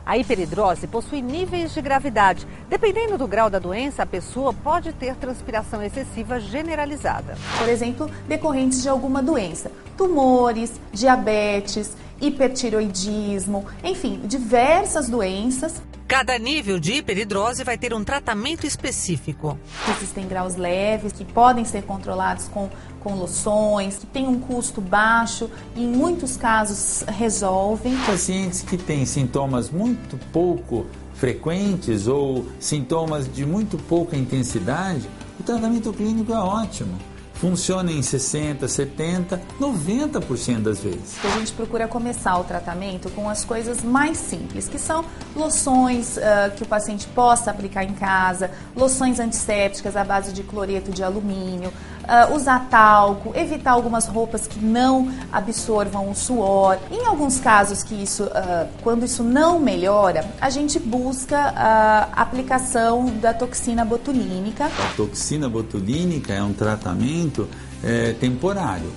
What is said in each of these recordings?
A hiperidrose possui níveis de gravidade. Dependendo do grau da doença, a pessoa pode ter transpiração excessiva generalizada. Por exemplo, decorrentes de alguma doença, tumores, diabetes, hipertiroidismo, enfim, diversas doenças. Cada nível de hiperidrose vai ter um tratamento específico. Existem graus leves que podem ser controlados com loções, que têm um custo baixo e em muitos casos resolvem. Pacientes que têm sintomas muito pouco frequentes ou sintomas de muito pouca intensidade, o tratamento clínico é ótimo. Funciona em 60%, 70%, 90% das vezes. A gente procura começar o tratamento com as coisas mais simples, que são loções que o paciente possa aplicar em casa, loções antissépticas à base de cloreto de alumínio, usar talco, evitar algumas roupas que não absorvam o suor. Em alguns casos que quando isso não melhora, a gente busca a aplicação da toxina botulínica. A toxina botulínica é um tratamento temporário.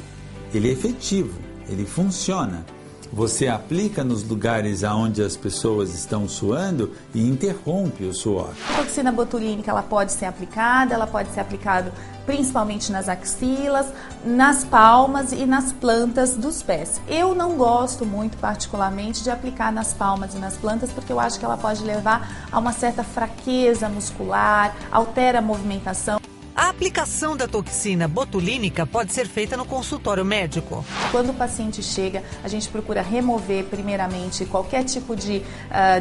Ele é efetivo, ele funciona. Você aplica nos lugares onde as pessoas estão suando e interrompe o suor. A toxina botulínica ela pode ser aplicada principalmente nas axilas, nas palmas e nas plantas dos pés. Eu não gosto muito particularmente de aplicar nas palmas e nas plantas porque eu acho que ela pode levar a uma certa fraqueza muscular, altera a movimentação. A aplicação da toxina botulínica pode ser feita no consultório médico. Quando o paciente chega, a gente procura remover primeiramente qualquer tipo de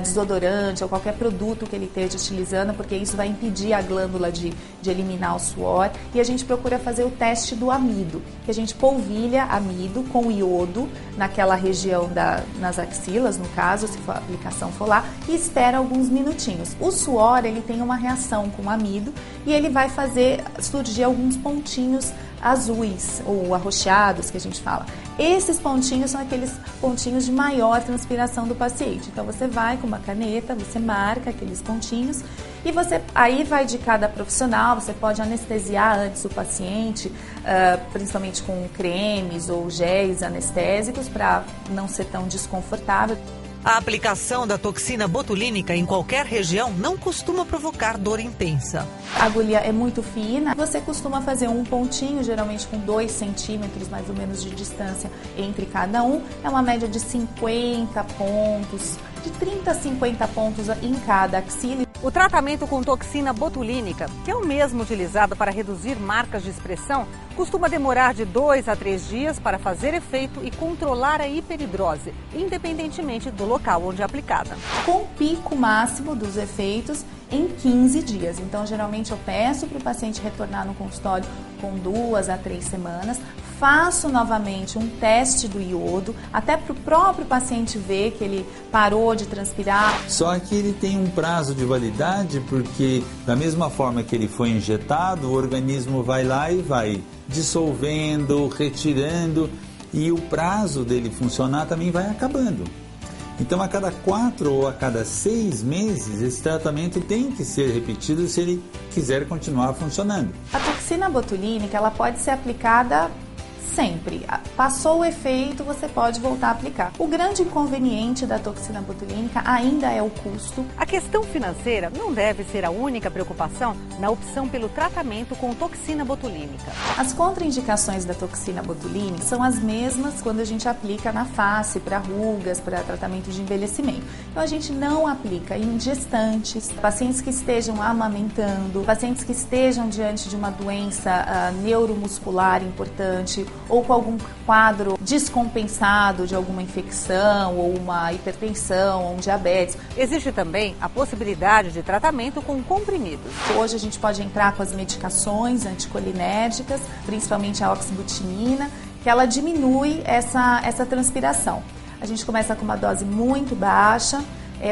desodorante ou qualquer produto que ele esteja utilizando, porque isso vai impedir a glândula de eliminar o suor. E a gente procura fazer o teste do amido, que a gente polvilha amido com iodo naquela região nas axilas, no caso, se a aplicação for lá, e espera alguns minutinhos. O suor, ele tem uma reação com o amido e ele vai fazer surgir alguns pontinhos azuis ou arroxeados que a gente fala. Esses pontinhos são aqueles pontinhos de maior transpiração do paciente. Então você vai com uma caneta, você marca aqueles pontinhos e aí vai de cada profissional, você pode anestesiar antes o paciente, principalmente com cremes ou géis anestésicos para não ser tão desconfortável. A aplicação da toxina botulínica em qualquer região não costuma provocar dor intensa. A agulha é muito fina, você costuma fazer um pontinho, geralmente com 2 centímetros mais ou menos de distância entre cada um. É uma média de 50 pontos, de 30 a 50 pontos em cada axila. O tratamento com toxina botulínica, que é o mesmo utilizado para reduzir marcas de expressão, costuma demorar de 2 a 3 dias para fazer efeito e controlar a hiperidrose, independentemente do local onde é aplicada. Com pico máximo dos efeitos em 15 dias. Então, geralmente eu peço para o paciente retornar no consultório com 2 a 3 semanas, faço novamente um teste do iodo, até para o próprio paciente ver que ele parou de transpirar. Só que ele tem um prazo de validade, porque da mesma forma que ele foi injetado, o organismo vai lá e vai dissolvendo, retirando, e o prazo dele funcionar também vai acabando. Então, a cada 4 ou a cada 6 meses, esse tratamento tem que ser repetido se ele quiser continuar funcionando. A toxina botulínica ela pode ser aplicada sempre. Passou o efeito, você pode voltar a aplicar. O grande inconveniente da toxina botulínica ainda é o custo. A questão financeira não deve ser a única preocupação na opção pelo tratamento com toxina botulínica. As contraindicações da toxina botulínica são as mesmas quando a gente aplica na face, para rugas, para tratamento de envelhecimento. Então a gente não aplica em gestantes, pacientes que estejam amamentando, pacientes que estejam diante de uma doença neuromuscular importante, ou com algum quadro descompensado de alguma infecção, ou uma hipertensão, ou um diabetes. Existe também a possibilidade de tratamento com comprimidos. Hoje a gente pode entrar com as medicações anticolinérgicas, principalmente a oxabutinina, que ela diminui essa transpiração. A gente começa com uma dose muito baixa,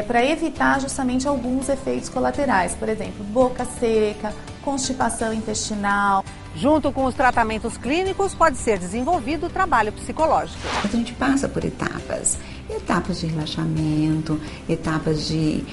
para evitar justamente alguns efeitos colaterais, por exemplo, boca seca, constipação intestinal. Junto com os tratamentos clínicos, pode ser desenvolvido o trabalho psicológico. A gente passa por etapas de relaxamento, etapas de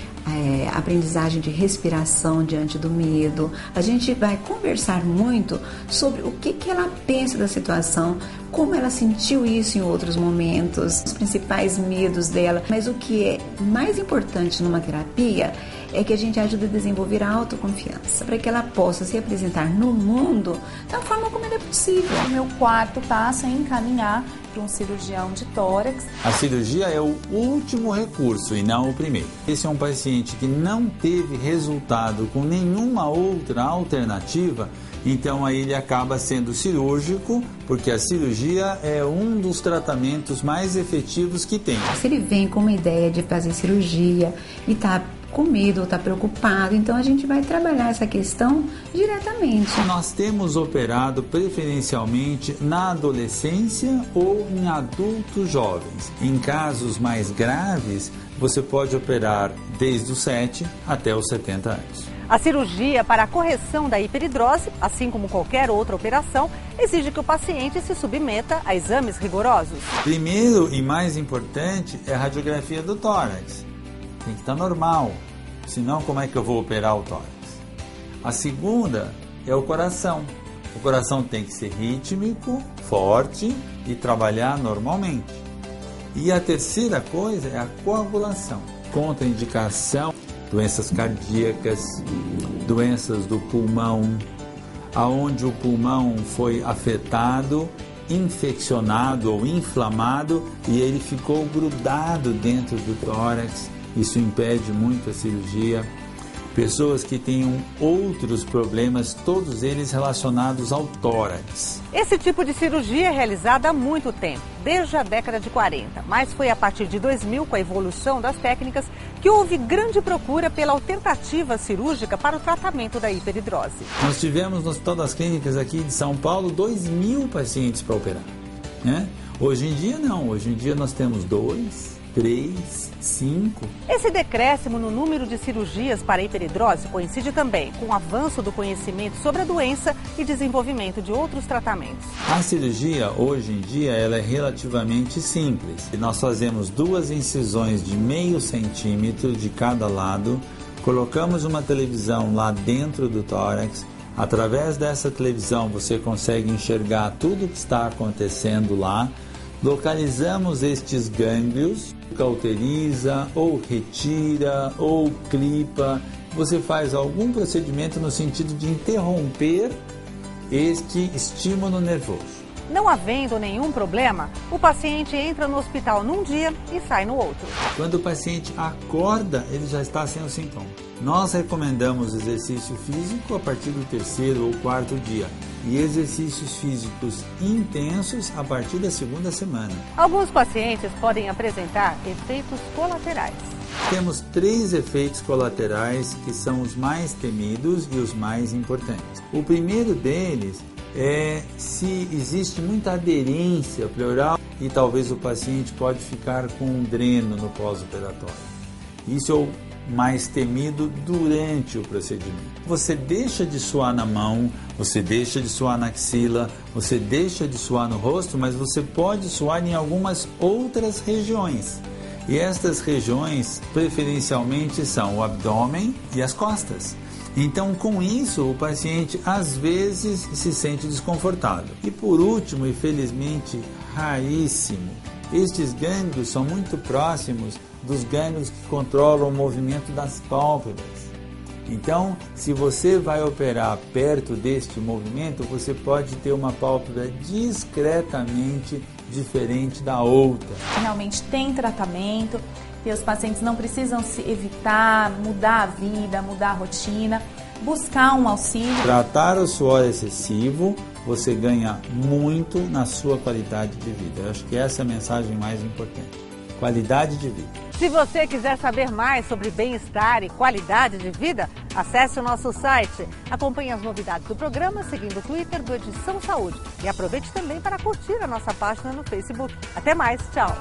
aprendizagem de respiração diante do medo. A gente vai conversar muito sobre o que ela pensa da situação, como ela sentiu isso em outros momentos, os principais medos dela. Mas o que é mais importante numa terapia é que a gente ajuda a desenvolver a autoconfiança, para que ela possa se apresentar no mundo da forma como é possível. O meu quarto passo é encaminhar para um cirurgião de tórax. A cirurgia é o último recurso e não o primeiro. Esse é um paciente que não teve resultado com nenhuma outra alternativa, então aí ele acaba sendo cirúrgico, porque a cirurgia é um dos tratamentos mais efetivos que tem. Se ele vem com uma ideia de fazer cirurgia e está com medo ou está preocupado, então a gente vai trabalhar essa questão diretamente. Nós temos operado preferencialmente na adolescência ou em adultos jovens. Em casos mais graves, você pode operar desde os 7 até os 70 anos. A cirurgia para a correção da hiperidrose, assim como qualquer outra operação, exige que o paciente se submeta a exames rigorosos. Primeiro e mais importante é a radiografia do tórax. Tem que estar normal, senão como é que eu vou operar o tórax? A segunda é o coração. O coração tem que ser rítmico, forte e trabalhar normalmente. E a terceira coisa é a coagulação. Contraindicação, doenças cardíacas, doenças do pulmão, aonde o pulmão foi afetado, infeccionado ou inflamado e ele ficou grudado dentro do tórax. Isso impede muito a cirurgia. Pessoas que tenham outros problemas, todos eles relacionados ao tórax. Esse tipo de cirurgia é realizada há muito tempo, desde a década de 40. Mas foi a partir de 2000, com a evolução das técnicas, que houve grande procura pela alternativa cirúrgica para o tratamento da hiperidrose. Nós tivemos no Hospital das Clínicas aqui de São Paulo 2.000 pacientes para operar, né? Hoje em dia não, hoje em dia nós temos 2, 3, 5. Esse decréscimo no número de cirurgias para a hiperidrose coincide também com o avanço do conhecimento sobre a doença e desenvolvimento de outros tratamentos. A cirurgia, hoje em dia, ela é relativamente simples. Nós fazemos 2 incisões de meio centímetro de cada lado, colocamos uma televisão lá dentro do tórax. Através dessa televisão você consegue enxergar tudo o que está acontecendo lá. Localizamos estes gânglios, cauteriza ou retira ou clipa. Você faz algum procedimento no sentido de interromper este estímulo nervoso. Não havendo nenhum problema, o paciente entra no hospital num dia e sai no outro. Quando o paciente acorda, ele já está sem o sintoma. Nós recomendamos exercício físico a partir do 3º ou 4º dia e exercícios físicos intensos a partir da 2ª semana. Alguns pacientes podem apresentar efeitos colaterais. Temos 3 efeitos colaterais que são os mais temidos e os mais importantes. O primeiro deles é se existe muita aderência pleural e talvez o paciente pode ficar com um dreno no pós-operatório. Isso é o mais temido durante o procedimento. Você deixa de suar na mão, você deixa de suar na axila, você deixa de suar no rosto, mas você pode suar em algumas outras regiões. E estas regiões preferencialmente são o abdômen e as costas. Então, com isso, o paciente às vezes se sente desconfortável. E por último, e felizmente raríssimo, estes gânglios são muito próximos dos gânglios que controlam o movimento das pálpebras. Então, se você vai operar perto deste movimento, você pode ter uma pálpebra discretamente diferente da outra. Realmente tem tratamento, e os pacientes não precisam se evitar, mudar a vida, mudar a rotina, buscar um auxílio. Tratar o suor excessivo, você ganha muito na sua qualidade de vida. Eu acho que essa é a mensagem mais importante. Qualidade de vida. Se você quiser saber mais sobre bem-estar e qualidade de vida, acesse o nosso site. Acompanhe as novidades do programa seguindo o Twitter do Edição Saúde. E aproveite também para curtir a nossa página no Facebook. Até mais, tchau!